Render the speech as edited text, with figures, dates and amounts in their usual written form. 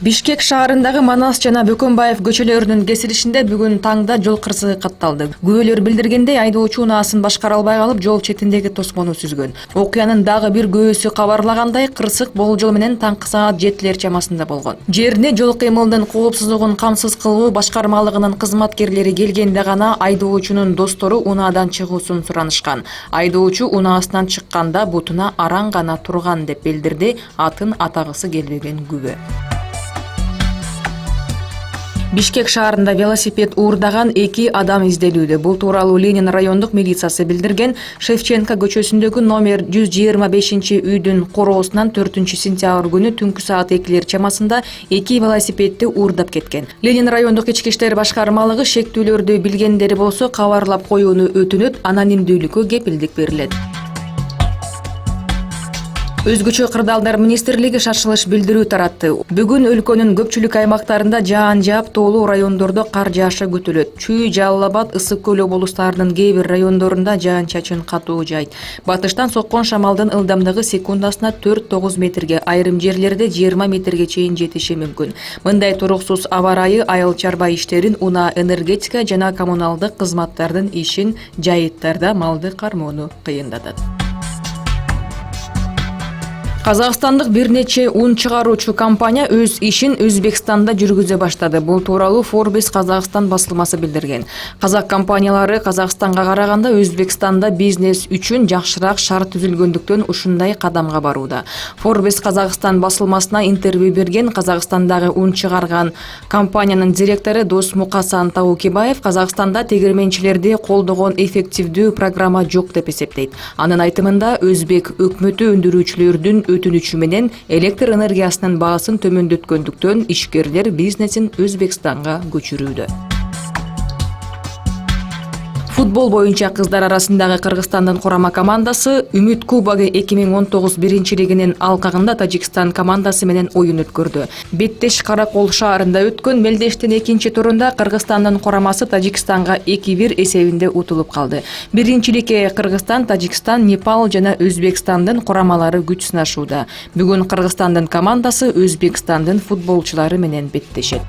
Бишкек шаарындагы Манас жана Бөкөнбаев көчөлөрүнүн кесилишинде бүгүн таңда жол кырсыгы катталды. Күбөлөр билдиргендей, айдоочу унаасын башкара албай калып, жол четиндеги тосмону сүзгөн. Окуянын дагы бир көбөсү кабарлагандай, кырсык болжол менен таңкы саат 7 чамасында болгон. Жерине жол кыймылынын коопсуздугун камсыз кылуу башкармалыгынын кызматкерлери келгенде гана айдоочунун достору унаадан чыгуусун суранышкан. Айдоочу унаасынан чыкканда бутуна араң гана турган деп билдирди атын атагысы келбеген күбө. Бишкек шаарында велосипед уурдаган 2 адам изделүүдө. Бул тууралуу Ленин райондук милициясы билдирген. Шевченко көчөсүндөгү номер 125-үйдүн короосунан 4-сентябрь күнү түнкү саат 2 чамасында 2 велосипедди уурдап кеткен. Ленин райондук ички иштер башкармалыгы шектүүлөрдү билгендери болсо кабарлап коюуну өтүнөт, анонимдүүлүккө кепилдик берилет. Өзгөчө кырдаалдар министрлиги шашылыш билдирүү таратты. Бүгүн өлкөнүн көпчүлүк аймактарында жаан жаап, тоолуу райондордо кар жаашы күтүлөт. Чүй, Жалал Абад, Ысык көл облустарынын кээ бир райондорунда жаан-чачын катуу жайт. Батыштан соккон шамалдын ылдамдыгы секундасына 4-9 метрге, айрым жерлерде 20 метрге чейин жетиши мүмкүн. Мындай туруксуз аба ырайы айыл чарба иштерин, унаа энергетика жана коммуналдык кызматтардын ишин, жайыттарда малды кармоону кыйындатат. Казакстандык бир нече ун чыгаруучу компания өз ишин Өзбекстанда жүргүзө баштады. Бул тууралуу Forbes Казакстан басылмасы билдирген. Казак компаниялары Казакстанга караганда Өзбекстанда бизнес үчүн жакшыраак шарт түзүлгөндүктөн ушундай кадамга барууда. Forbes Казакстан басылмасына интервью берген Казакстандагы ун чыгарган компаниянын директору Досмукасан Таукибаев Казакстанда тегерменчилерди колдогон эффективдүү программа жок деп эсептейт. Анын айтымында Өзбек өкмөтү өндүрүүчүлөрдүн өтүнүчү менен электр энергиясынын баасын төмөндөткөндүктөн ишкерлер бизнесин Өзбекстанга көчүрүүдө. Футбол боюнча кыздар арасындагы Кыргызстандын курама командасы Үмүт кубогу 2019 биринчилигинин алкагында Тажикстан командасы менен оюн өткөрдү. Беттеш Каракол шаарында өткөн мелдештин экинчи турунда Кыргызстандын курамасы Тажикстанга 2-1 эсебинде утулуп калды. Биринчиликке Кыргызстан, Тажикстан, Непал жана Өзбекстандын курамалары күч сынашууда. Бүгүн Кыргызстандын командасы Өзбекстандын футболчулары менен беттешет.